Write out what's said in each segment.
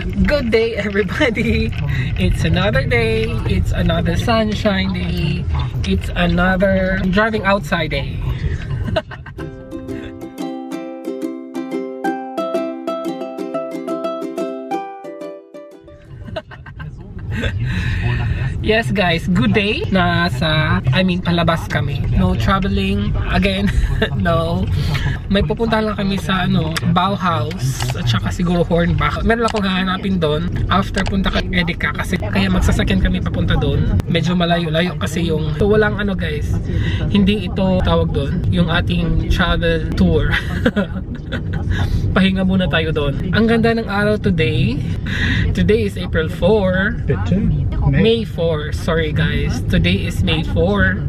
Good day, everybody. It's another day. It's another sunshine day. It's another driving outside day. Yes guys, good day. Palabas kami. No traveling again. No. May pupunta lang kami sa Bauhaus at saka siguro Hornbach. Meron akong hahanapin doon after punta kay Edeka kasi kaya magsasakyan kami papunta doon. Medyo malayo-layo kasi yung walang guys. Hindi ito tawag doon, yung ating travel tour. Pahinga muna tayo doon. Ang ganda ng araw today. Today is April 4. May 4. Sorry guys. Today is May 4.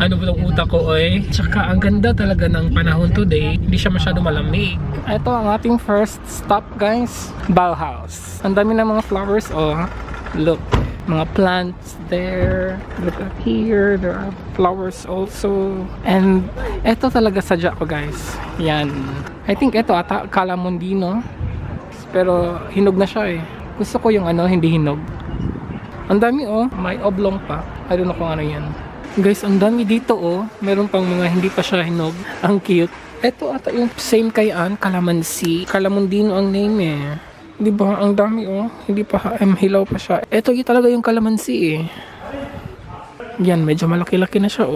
Ano ba itong utak ko Tsaka ang ganda talaga ng panahon today. Hindi siya masyado malamig. Ito ang ating first stop guys. Bauhaus. Ang dami ng mga flowers Look. Mga plants there. Look up here. There are flowers also. And ito talaga sadya ko guys. Yan. I think ito ata Calamondino. Pero hinog na siya Gusto ko yung hindi hinog. Ang dami may oblong pa. I don't know kung ano yan. Guys, ang dami dito Meron pang mga hindi pa siya hinog. Ang cute. Ito ata yung same kay Calamansi. Calamondino ang name Diba? Ang dami Hindi pa hilaw pa siya. Ito talaga yung Calamansi Yan, medyo malaki-laki na siya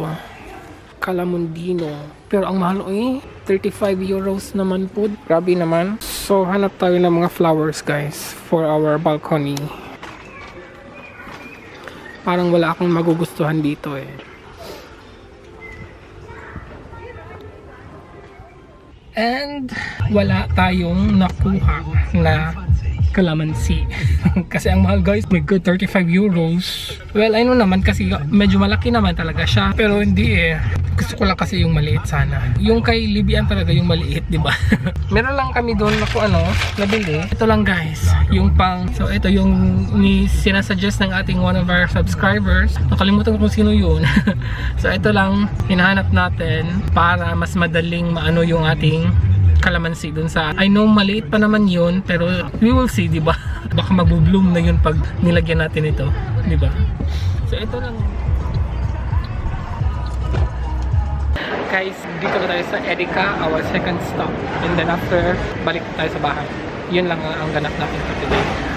Calamondino. Pero ang mahal 35 euros naman po. Grabe naman. So hanap tayo ng mga flowers guys for our balcony. Parang wala akong magugustuhan dito And wala tayong nakuha na Calamansi. Kasi ang mahal guys, my god, 35 euros. Well, I know naman kasi medyo malaki naman talaga siya. Pero hindi Gusto ko lang kasi yung maliit sana. Yung kay Libian talaga yung maliit, di ba? Meron lang kami doon nabili. Ito lang guys, yung so ito yung sinasuggest ng ating one of our subscribers. Nakalimutan ko kung sino yun. So ito lang hinahanap natin para mas madaling maano yung ating Calamansi dun sa I know maliit pa naman yun pero we will see, di ba? Baka magbo-bloom na yun pag nilagyan natin ito, di ba? So ito lang guys, dito na tayo sa Edeka, our second stop, and then after balik tayo sa bahay. Yun lang ang ganap natin for today.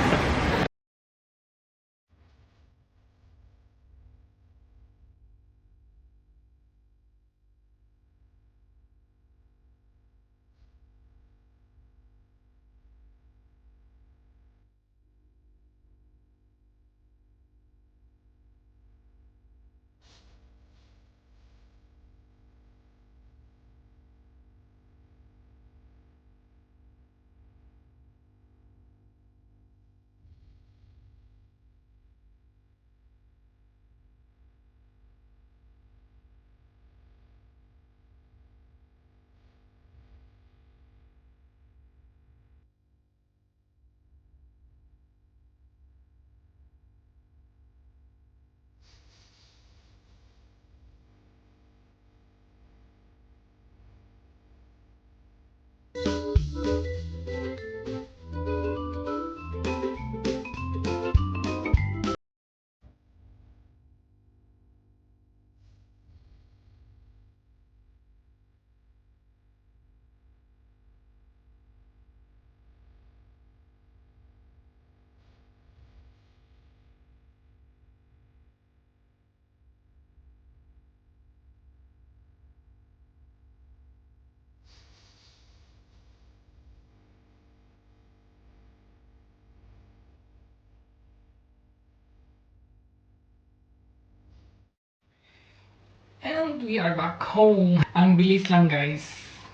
And we are back home. Ang bilis lang guys.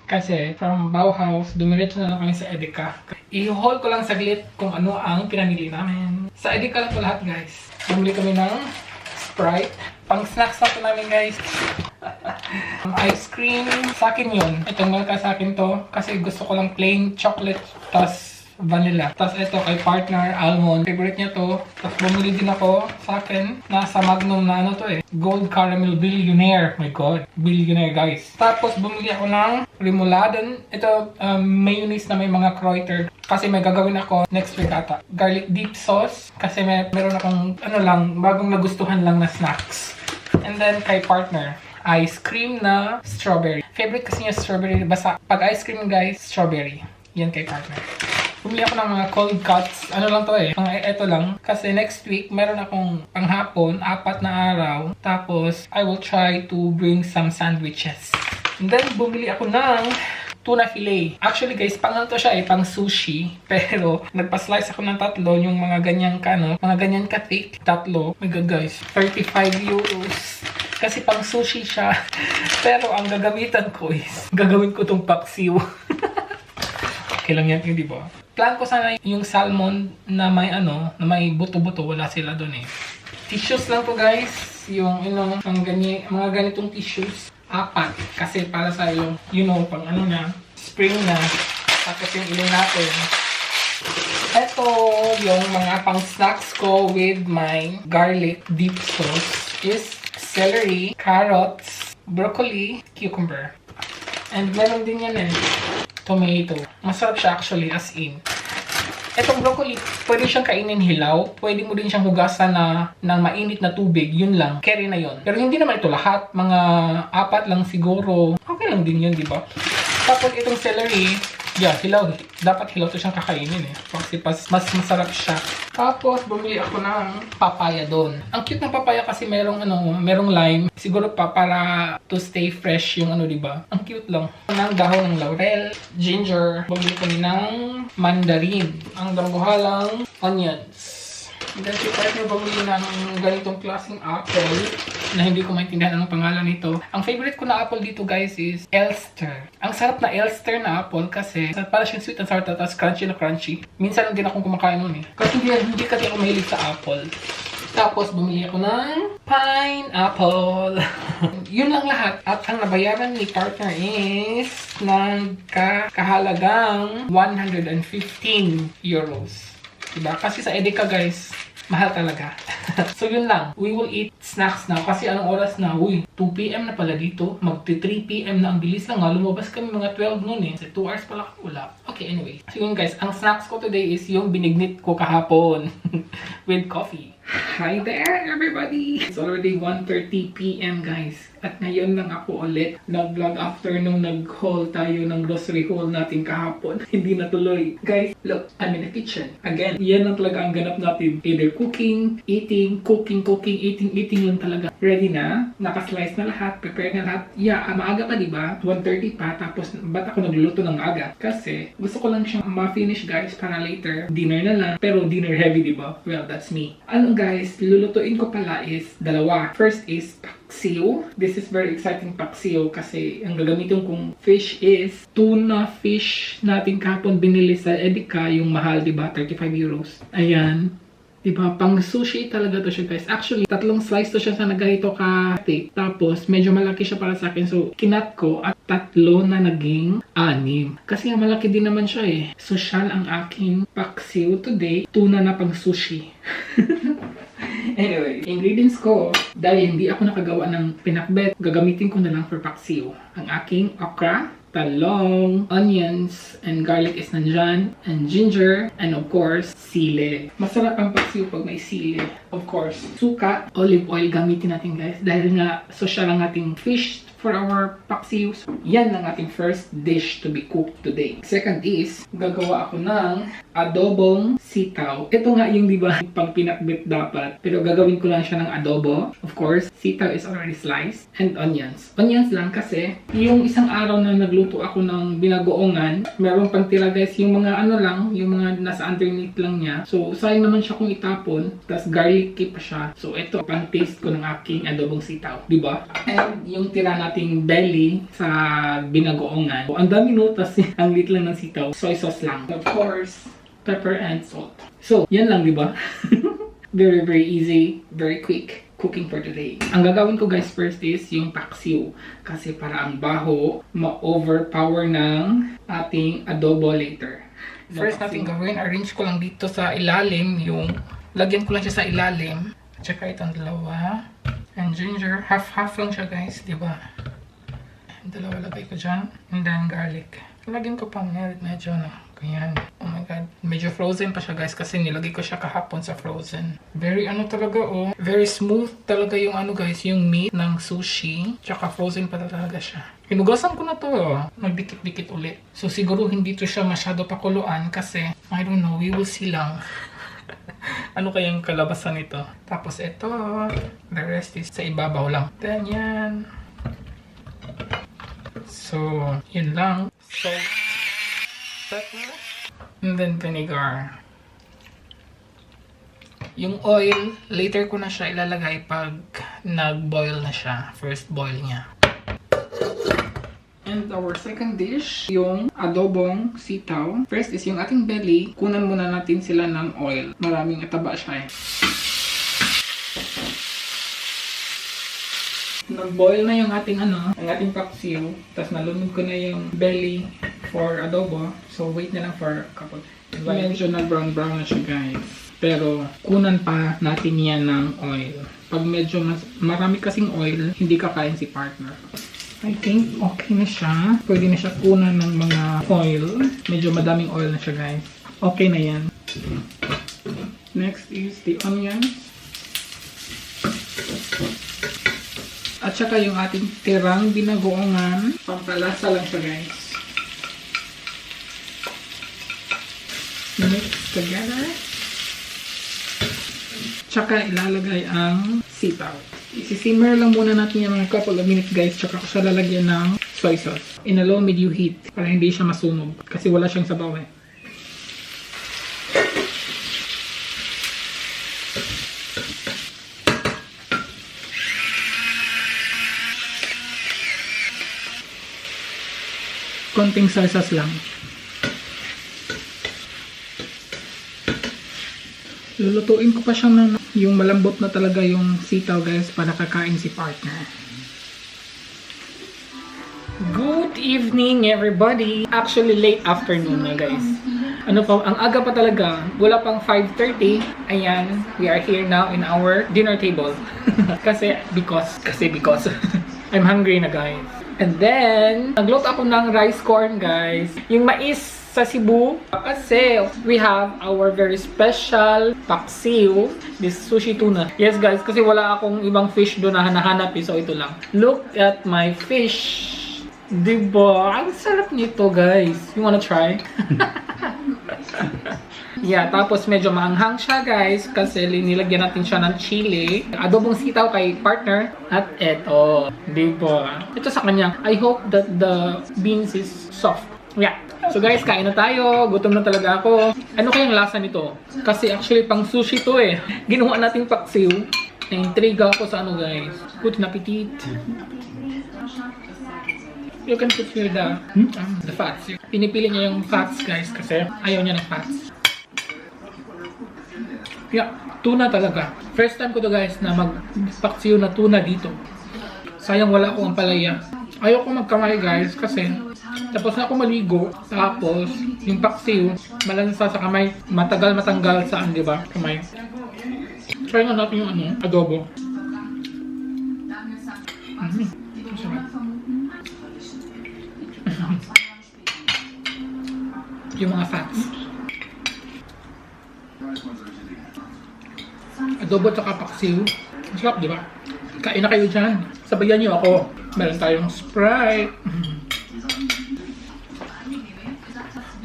Kasi from Bauhaus, dumiretso na lang kami sa Edeka. I-haul ko lang saglit kung ano ang pinamili namin. Sa Edeka lang po lahat guys. Bumili kami ng Sprite. Pang snacks na po namin guys. Ice cream. Sa akin yun. Itong malaka sa akin to. Kasi gusto ko lang plain chocolate. Tapos vanilla. Tapos ito kay partner, almond. Favorite niya to. Tapos bumili din ako sa akin. Nasa Magnum na ano to eh. Gold Caramel Billionaire. My God. Billionaire guys. Tapos bumili ako ng remoulade. Ito mayonnaise na may mga Kreuter. Kasi may gagawin ako next week ata. Garlic dip sauce. Kasi meron akong ano lang, bagong nagustuhan lang na snacks. And then kay partner, ice cream na strawberry. Favorite kasi niya strawberry. Basta pag ice cream guys, strawberry. Yan kay partner. Bumili ako ng mga cold cuts. Ano lang to eh. Ito lang. Kasi next week, meron akong panghapon, 4 na araw. Tapos, I will try to bring some sandwiches. And then, bumili ako ng tuna fillet. Actually guys, pang to siya eh, pang sushi. Pero, nagpa-slice ako ng 3. Yung mga ganyan mga ganyan ka-thick. 3. My God guys, 35 euros. Kasi pang sushi siya. Pero, ang gagamitan ko is, gagawin ko tong paksiw. Okay lang yan, di ba? Plan ko sana yung salmon na may na may buto-buto. Wala sila doon eh. Tissues lang to guys. Yung, mga ganitong tissues. 4. Kasi para sa yung, pang na, spring na. Tapos yung ilong natin. Ito yung mga pang snacks ko with my garlic dip sauce is celery, carrots, broccoli, cucumber. And meron din yan eh. Tomato. Masarap siya actually as in. Etong broccoli, pwede siyang kainin hilaw. Pwede mo din siyang hugasan ng mainit na tubig. Yun lang. Carry na yun. Pero hindi naman ito lahat. Mga 4 lang siguro. Okay lang din yun, di ba? Tapos itong celery, hilaw. Dapat hilaw to siyang kakainin eh. Kasi mas masarap siya. Tapos bumili ako ng papaya doon. Ang cute ng papaya kasi merong lime. Siguro pa para to stay fresh yung di ba? Ang cute lang. Ng dahon ng laurel, ginger, bumili ko din ng mandarin. Ang dambuhalang onions. And then si partner bumili ng ganitong klaseng apple na hindi ko maintindihan anong pangalan nito. Ang favorite ko na apple dito guys is Elster. Ang sarap na Elster na apple kasi para siyang sweet and sour tapos crunchy na crunchy. Minsan lang din akong kumakain nun eh. Kasi hindi kasi ako mahilig sa apple. Tapos bumili ako ng pineapple. Yun lang lahat. At ang nabayaran ni partner is kahalagang 115 euros. Diba? Kasi sa Edeka guys, mahal talaga. So yun lang. We will eat snacks now. Kasi anong oras na? 2 PM na pala dito. Magti 3 PM na. Ang bilis lang nga. Lumabas kami mga 12 noon eh. Kasi 2 hours pala wala. Okay, anyway. So yun guys. Ang snacks ko today is yung binignit ko kahapon. With coffee. Hi there everybody! It's already 1:30 PM guys. At ngayon lang ako ulit nag-vlog after nung nag-haul tayo ng grocery haul natin kahapon. Hindi natuloy. Guys, look, I'm in the kitchen. Again, yan lang talaga ang ganap natin. Either cooking, eating, eating lang talaga. Ready na? Nakaslice na lahat, prepare na lahat. Yeah, maaga pa diba? 1:30 pa. Tapos, ba't ako nagluluto ng aga? Kasi, gusto ko lang siyang ma-finish guys para later. Dinner na lang. Pero dinner heavy diba? Well, that's me. Ano guys, lulutuin ko pala is 2. First is paksiw. This is very exciting paksiw kasi ang gagamitin kong fish is tuna fish natin kahapon binili sa Edeka, yung mahal, diba? 35 euros. Ayan. Diba? Pang sushi talaga to siya guys. Actually, 3 slice to siya sa nagahito ka-thick. Tapos, medyo malaki siya para sa akin. So, kinat ko at 3 na naging 6. Kasi nga malaki din naman siya eh. Social ang aking paksiw today. Tuna na pang sushi. Anyway, ingredients ko, dahil hindi ako nakagawa ng pinakbet, gagamitin ko na lang for paksiw. Ang aking okra, talong, onions, and garlic is nandyan, and ginger, and of course, sili. Masarap ang paksiw pag may sili. Of course, suka, olive oil gamitin natin guys. Dahil nga, social ang ating fish for our paksiw. Yan ang ating first dish to be cooked today. Second is, gagawa ako ng adobong sitaw. Ito nga yung diba, pang pinakbit dapat. Pero gagawin ko lang siya ng adobo. Of course, sitaw is already sliced. And onions. Onions lang kasi, yung isang araw na nagluto ako ng binagoongan, meron pang tira guys, yung mga yung mga nasa underneath lang niya. So, sayang naman siya kung itapon. Tapos garlicky pa siya. So, ito, pang taste ko ng aking adobong sitaw. Diba? And yung tira nating belly sa binagoongan. So, ang dami no, tas ang lit lang ng sitaw. Soy sauce lang. Of course, pepper and salt. So, yan lang, diba? Very, very easy. Very quick cooking for today. Ang gagawin ko guys first is yung paksiw. Kasi para ang baho ma-overpower ng ating adobo later. First natin gawin, arrange ko lang dito sa ilalim yung, lagyan ko lang siya sa ilalim. Tsaka itong dalawa. And ginger, half-half lang siya guys, di ba? Dalawa lagay ko dyan. And then garlic. Lagyan ko pa medyo na. Ganyan. Oh my god. Medyo frozen pa siya guys kasi nilagay ko siya kahapon sa frozen. Very ano talaga oh. Very smooth talaga yung ano guys, yung meat ng sushi. Tsaka frozen pa talaga siya. Hinugasan ko na to oh. Nagdikit-dikit ulit. So siguro hindi to siya masyado pakuluan kasi I don't know, we will see lang. Ano kayang kalabasan nito? Tapos ito, the rest is sa ibabaw lang. Ganyan. So, yun lang. Salt, pepper, and then vinegar. Yung oil, later ko na siya ilalagay pag nag-boil na siya. First boil niya. And our second dish, yung adobong sitaw. First is yung ating belly. Kunan muna natin sila ng oil. Maraming ataba siya eh. Nag-boil na yung ating ang ating paksiw. Tapos nalunod ko na yung belly for adobo. So wait na lang for a couple. Medyo nag-brown na siya guys. Pero kunan pa natin yan ng oil. Pag medyo marami kasing oil, hindi kakain si partner. I think okay na siya. Pwede na siya kunan ng mga oil. Medyo madaming oil na siya guys. Okay na yan. Next is the onions. At saka yung ating tirang binagoongan. Pampalasa lang siya guys. Mix together. Tsaka ilalagay ang sitaw. Isi-simmer lang muna natin yung mga couple of minutes guys. Tsaka ko siya lalagyan ng soy sauce. In a low medium heat. Para hindi siya masunog. Kasi wala siyang sabaw eh. Konting soy sauce lang. Lulutuin ko pa siya ng yung malambot na talaga yung sitaw guys para kakain si partner. Good evening everybody! Actually late afternoon na guys. Ano pa, ang aga pa talaga. Wala pang 5:30. Ayan, we are here now in our dinner table. because I'm hungry na guys. And then, nagluto ako ng rice corn guys. Yung mais sa Cebu. Kasi we have our very special paksiw. This sushi tuna. Yes guys, kasi wala akong ibang fish doon na hanahanap eh. So ito lang. Look at my fish. Diba? Ang sarap nito guys. You wanna try? Yeah, tapos medyo maanghang siya guys kasi nilagyan natin siya ng chili. Adobong sitaw kay partner. At eto, diba? Ito sa kanya. I hope that the beans is soft. Yeah. So guys, kain na tayo. Gutom na talaga ako. Ano kayang lasa nito? Kasi actually pang sushi to eh. Ginawa nating paksiw. Na-intriga ako sa ano guys. Good appetit. You can put here the fats. Pinipili niya yung fats guys kasi ayaw niya ng fats. Yeah, tuna talaga. First time ko to guys na magpaksiw na tuna dito. Sayang wala akong ampalaya. Ayaw ko magkamay guys kasi tapos na ako maligo. Tapos yung paksiw malansa sa kamay. Matagal matanggal saan, di ba? Kamay. Try na natin yung adobo. Yung mga fats. Adobo at saka paksiw. Sarap, di ba? Kain na kayo dyan. Sabayan niyo ako. Meron tayong Sprite.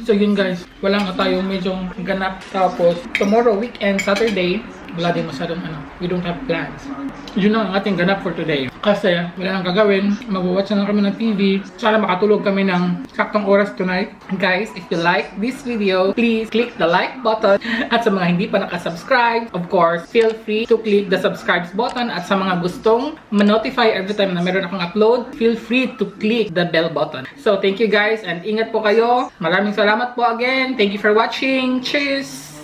So yun guys, wala nga tayong medyo ganap. Tapos tomorrow weekend, Saturday, wala din masyadong we don't have plans. Yun lang ang ating ganap for today. Kasi wala nang gagawin, mag-watch na lang kami ng TV. Sana makatulog kami ng saktong oras tonight. Guys, if you like this video, please click the like button. At sa mga hindi pa nakasubscribe, of course, feel free to click the subscribe button. At sa mga gustong ma-notify every time na meron akong upload, feel free to click the bell button. So thank you guys and ingat po kayo. Maraming salamat po again. Thank you for watching. Cheers!